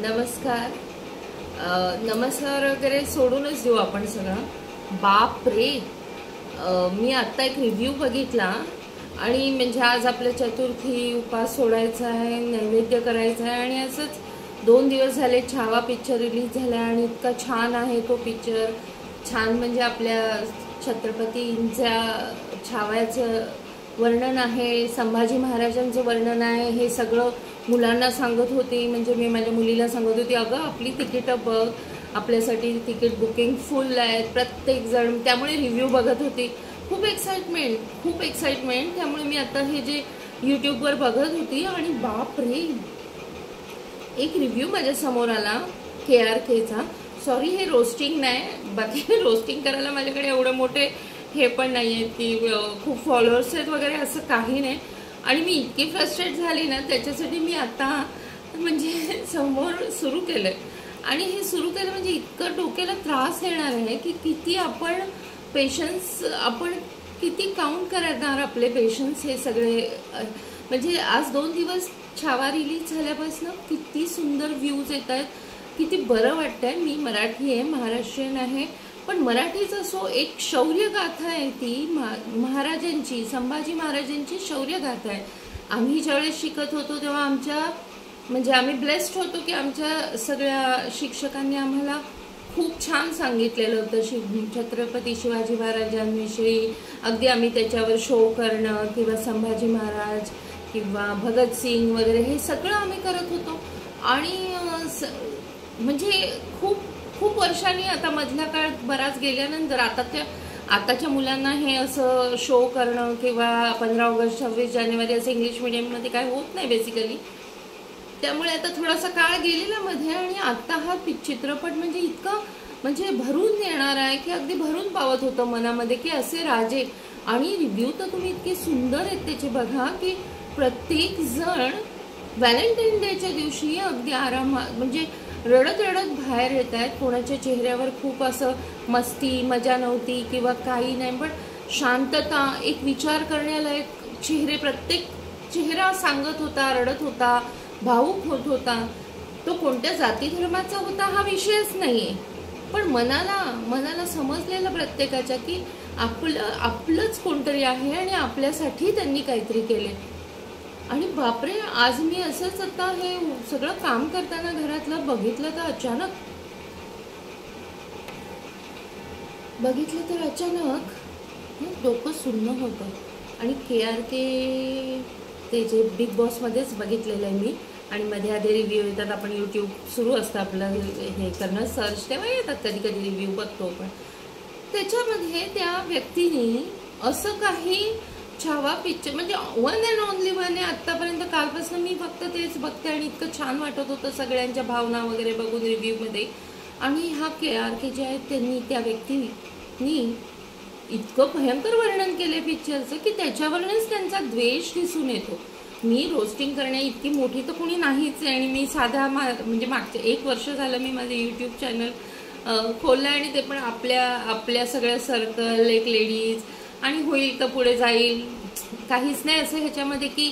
नमस्कार. नमस्कार वगैरे सोडूनच देऊ आपण सगळं. बाप रे, मी आत्ता एक रिव्ह्यू बघितला आणि म्हणजे आज आपल्या चतुर्थी, उपास सोडायचा आहे, नैवेद्य करायचा आहे आणि असंच 2 दिवस झाले छावा पिक्चर रिलीज झाला आणि इतका छान आहे तो पिक्चर. छान म्हणजे आपल्या छत्रपतींच्या छाव्याचं वर्णन आहे, संभाजी महाराजांचं वर्णन आहे. हे सगळं मुलांना सांगत होती, म्हणजे मी माझ्या मुलीला सांगत होती, अगं आपली तिकीटं बघ, आपल्यासाठी तिकीट बुकिंग फुल आहेत प्रत्येक जण. त्यामुळे रिव्ह्यू बघत होती. खूप एक्साइटमेंट. त्यामुळे मी आता हे जे यूट्यूबवर बघत होती आणि बाप रे, एक रिव्ह्यू माझ्या समोर आला KRKचा. सॉरी, हे रोस्टिंग नाही, बाकी रोस्टिंग करायला माझ्याकडे एवढे मोठे हे पण नाही आहेत की खूप फॉलोअर्स आहेत वगैरे, असं काही नाही. आणि मी इतकी फ्रस्ट्रेट झाली ना, त्याच्यासाठी मी आता म्हणजे समोर सुरू केलं. आणि हे सुरू केलं म्हणजे इतकं डोक्याला त्रास देणार आहे की किती आपण पेशन्स, आपण किती काउंट करणार आपले पेशन्स. हे सगळे म्हणजे आज 2 दिवस छावा रिलीज झाल्यापासून किती सुंदर व्ह्यूज येत आहेत, किती बरं वाटतंय. मी मराठी आहे, महाराष्ट्रीयन आहे, पण मराठीच असो, एक शौर्य गाथा आहे ती महाराजांची, संभाजी महाराजांची शौर्य गाथा आहे. आम्ही ज्यावेळेस शिकत होतो तेव्हा आम्ही ब्लेस्ड होतो की आमच्या सगळ्या शिक्षकांनी आम्हाला खूप छान सांगितलेलं होतं छत्रपती शिवाजी महाराजांविषयी. अगदी आम्ही त्याच्यावर शो करणं किंवा संभाजी महाराज किंवा भगतसिंग वगैरे हे सगळं आम्ही करत होतो. आणि म्हणजे खूप वर्षांनी, आता मधला काळ बराच गेल्यानंतर आताच्या मुलांना हे असं शो करणं किंवा 15 ऑगस्ट 26 जानेवारी असं इंग्लिश मिडियममध्ये काय होत नाही बेसिकली. त्यामुळे आता थोडासा काळ गेलेला मध्ये आणि आता हा चित्रपट म्हणजे इतकं म्हणजे भरून येणार आहे की अगदी भरून पावत होतं मनामध्ये की असे राजे. आणि रिव्ह्यू तर तुम्ही इतके सुंदर आहेत त्याचे बघा की प्रत्येक जण व्हॅलेंटाईन डेच्या दिवशी अगदी आरामात म्हणजे रडत बाहेर येत आहेत. कोणाच्या चेहऱ्यावर खूप असं मस्ती मजा नव्हती किंवा काही नाही, पण शांतता, एक विचार करण्यालायक चेहरे. प्रत्येक चेहरा सांगत होता, रडत होता, भावुक होत होता. तो कोणत्या जाती धर्माचा होता हा विषयच नाहीये, पण मनाला समजलेलं प्रत्येकाच्या की आपलंच कोणतरी आहे आणि आपल्यासाठी त्यांनी काहीतरी केले. आणि बापरे, आज मी असंच आता हे सगळं काम करताना घरातलं बघितलं तर अचानक डोकं सुन्न होतं. आणि KRK ते जे बिग बॉसमध्येच बघितलेलं आहे मी. आणि मध्ये आधी रिव्ह्यू येतात, आपण यूट्यूब सुरू असतं आपलं हे करणं, सर्च तेव्हा येतात कधी रिव्ह्यू बघतो. पण त्याच्यामध्ये त्या व्यक्तीने असं काही छावा पिक्चर म्हणजे वन अँड ओनली वन आहे आत्तापर्यंत. कालपासून मी फक्त तेच बघते आणि इतकं छान वाटत होतं सगळ्यांच्या भावना वगैरे बघून रिव्ह्यूमध्ये. आणि हा KRK जे आहेत त्यांनी, त्या व्यक्तीनी इतकं भयंकर वर्णन केले पिक्चरचं की त्याच्यावरूनच त्यांचा द्वेष दिसून येतो. मी रोस्टिंग करण्या इतकी मोठी तर कोणी नाहीच आहे. आणि मी साधा म्हणजे मागच्या 1 वर्ष झालं मी माझं यूट्यूब चॅनल खोललं आणि ते पण आपल्या सगळ्या सर्कल, एक लेडीज, आणि होईल तर पुढे जाईल, काहीच नाही असं ह्याच्यामध्ये की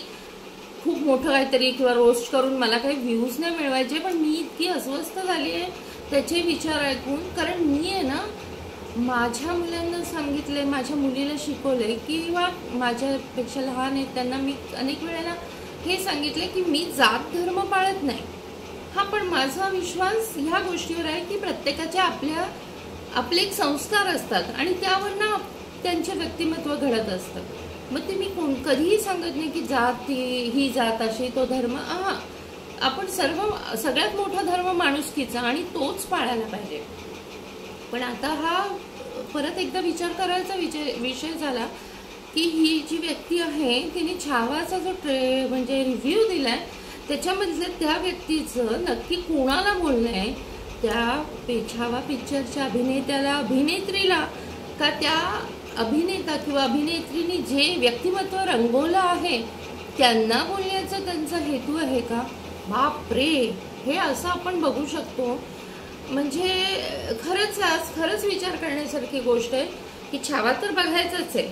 खूप मोठं काहीतरी किंवा रोस्ट करून मला काही व्ह्यूज नाही मिळवायचे. पण मी इतकी अस्वस्थ झाली आहे त्याचे विचार ऐकून. कारण मी आहे ना, माझ्या मुलांना सांगितले, माझ्या मुलीला शिकवलंय किंवा माझ्यापेक्षा लहान आहेत त्यांना मी अनेक वेळेला हे सांगितले की मी जात धर्म पाळत नाही. हा, पण माझा विश्वास ह्या गोष्टीवर आहे की प्रत्येकाच्या आपले एक संस्कार असतात आणि त्यावर ना त्यांचे व्यक्तिमत्व घडत असतं. मग ते मी कधीही सांगत नाही की जात ही जात अशी, तो धर्म. आपण सगळ्यात मोठा धर्म माणुसकीचा आणि तोच पाळायला पाहिजे. पण आता हा परत एकदा विचार करायचा विषय झाला की ही जी व्यक्ती आहे तिने छावाचा जो म्हणजे रिव्ह्यू दिलाय त्याच्यामधल्या त्या व्यक्तीचं नक्की कोणाला बोलणं आहे? त्या छावा पिक्चरच्या अभिनेत्याला, अभिनेत्रीला, का त्या अभिनेता किंवा अभिनेत्रीने जे व्यक्तिमत्व रंगवलं आहे त्यांना बोलण्याचा त्यांचा हेतू आहे का? बाप रे, हे असं आपण बघू शकतो. म्हणजे खरंच विचार करण्यासारखी गोष्ट आहे की छावा तर बघायचाच आहे.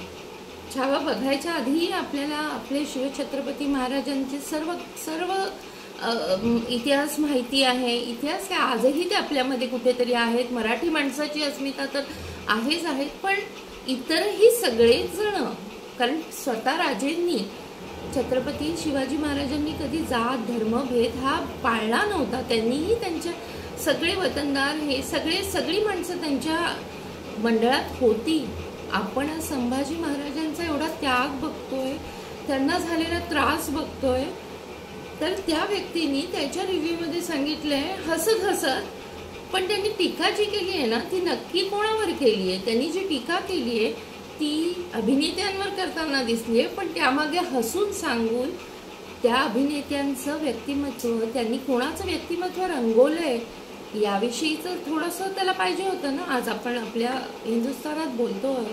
छावा बघायच्या आधी आपल्याला आपले शिवछत्रपती महाराजांचे सर्व इतिहास माहिती आहे. इतिहास काय आजही ते आपल्यामध्ये कुठेतरी आहेत. मराठी माणसाची अस्मिता तर आहेच आहेत, पण इतरही सगळेच जण, कारण स्वतः राजेंनी, छत्रपती शिवाजी महाराजांनी कधी जात धर्मभेद हा पाळला नव्हता. त्यांनीही त्यांच्या सगळे वतनदार हे सगळी माणसं त्यांच्या मंडळात होती. आपण आज संभाजी महाराजांचा एवढा त्याग बघतोय, त्यांना झालेला त्रास बघतोय, तर त्या व्यक्तीने त्याच्या रिव्ह्यूमध्ये सांगितलंय हसत हसत, पण त्यांनी टीका जी केली आहे ना ती नक्की कोणावर केली आहे? त्यांनी जी टीका केली आहे ती अभिनेत्यांवर करताना दिसली आहे, पण त्यामागे हसून सांगून त्या अभिनेत्यांचं व्यक्तिमत्व, त्यांनी कोणाचं व्यक्तिमत्व रंगवलंय याविषयीचं थोडंसं त्याला पाहिजे होतं ना. आज आपण आपल्या हिंदुस्थानात बोलतोय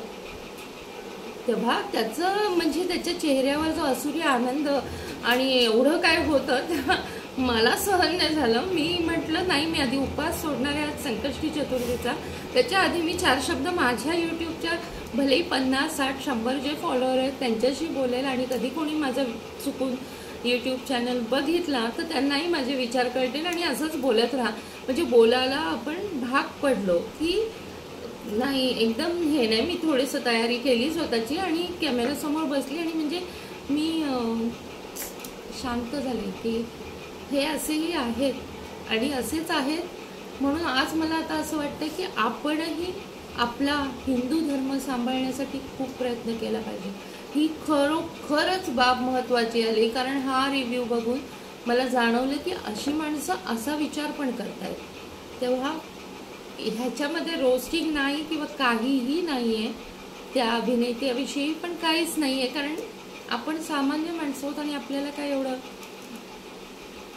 तेव्हा त्याचं म्हणजे त्याच्या चेहऱ्यावर जो असुरी आनंद आणि एवढं काय होतं तेव्हा मला सहन नाही झालं. मी म्हटलं नाही, मी आधी उपवास सोडणार आहे आज संकष्टी चतुर्थीचा. त्याच्या आधी मी 4 शब्द माझ्या यूट्यूबच्या भलेही 50, 60, 100 जे फॉलोअर आहेत त्यांच्याशी बोलेल, आणि कधी कोणी माझं चुकून यूट्यूब चॅनल बघितला तर त्यांनाही माझे विचार कळतील आणि असंच बोलत राहा. म्हणजे बोलायला आपण भाग पडलो की नाही, एकदम हे नाही. मी थोडीसं तयारी केली स्वतःची आणि कॅमेऱ्यासमोर बसली आणि म्हणजे मी शांत झाले की हे असेही आहेत आणि असेच आहेत. म्हणून आज मला आता असं वाटतं की आपणही आपला हिंदू धर्म सांभाळण्यासाठी खूप प्रयत्न केला पाहिजे. ही खरोखरच बाब महत्त्वाची आली, कारण हा रिव्ह्यू बघून मला जाणवलं की अशी माणसं असा विचार पण करतायत. तेव्हा ह्याच्यामध्ये रोस्टिंग नाही किंवा काहीही नाही आहे, त्या अभिनेत्याविषयी पण काहीच नाही आहे, कारण आपण सामान्य माणसं आहोत आणि आपल्याला काय एवढं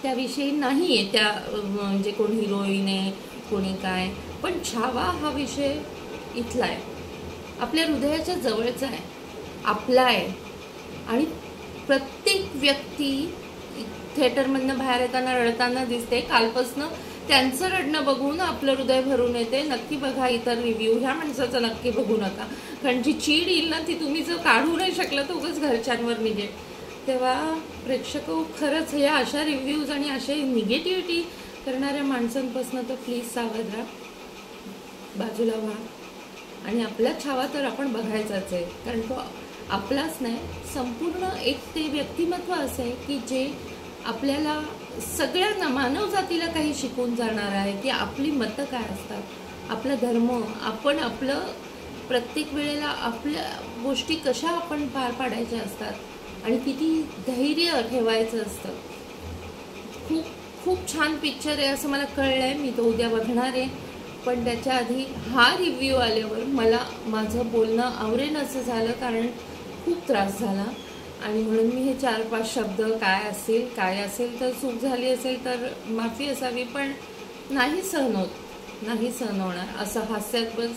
त्याविषयी नाही आहे. त्या म्हणजे कोण हिरोईन आहे, कोणी काय. पण छावा हा विषय इथला आहे, आपल्या हृदयाच्या जवळचा आहे, आपला आहे. आणि प्रत्येक व्यक्ती थिएटरमधनं बाहेर येताना रडताना दिसते. कालपासनं त्यांचं रडणं बघून आपलं हृदय भरून येते. नक्की बघा इतर रिव्ह्यू, ह्या माणसाचं नक्की बघू नका, कारण जी चीड येईल ना ती तुम्ही जर काढू नाही शकलं तर उगाच घरच्यांवर निघेल. तेव्हा प्रेक्षक खरंच या अशा रिव्ह्यूज आणि अशा निगेटिव्हिटी करणाऱ्या माणसांपासून तर प्लीज सावध राहा, बाजूला व्हा. आणि आपला छावा तर आपण बघायचाच आहे, कारण तो आपलाच नाही, संपूर्ण एक ते व्यक्तिमत्व असं आहे की जे आपल्याला सगळ्यांना, मानव जातीला काही शिकवून जाणार आहे की आपली मतं काय असतात, आपला धर्म, आपण आपलं प्रत्येक वेळेला आपल्या गोष्टी कशा आपण पार पाडायच्या असतात आणि किती धैर्य ठेवायचं असतं. खूप खूप छान पिक्चर आहे असं मला कळलं आहे. मी तो उद्या बघणार आहे. पण त्याच्या आधी हा रिव्ह्यू आल्यावर मला माझं बोलणं आवरेन असं झालं, कारण खूप त्रास झाला. आणि म्हणून मी हे 4-5 शब्द काय असेल तर चूक झाली असेल तर माफी असावी, पण नाही सहन होणार असं हास्यास्पद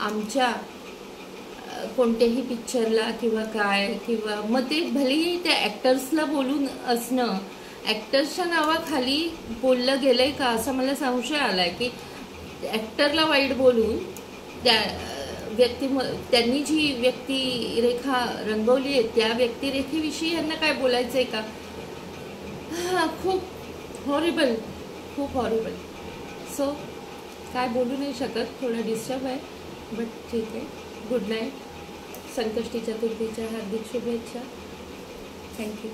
आमच्या कोणत्याही पिक्चरला किंवा काय, किंवा मग ते भलेही त्या ॲक्टर्सला बोलून असणं, ॲक्टर्सच्या नावाखाली बोललं गेलंय का असा मला संशय आलाय की ॲक्टरला वाईट बोलून त्या त्यांनी जी व्यक्तिरेखा रंगवली आहे त्या व्यक्तिरेखेविषयी यांना काय बोलायचं आहे का? खूप हॉरिबल. सो काय बोलू नाही शकत, थोडं डिस्टर्ब आहे, बट ठीक आहे. Good night. संकष्टी चतुर्थीच्या हार्दिक शुभेच्छा. थँक्यू.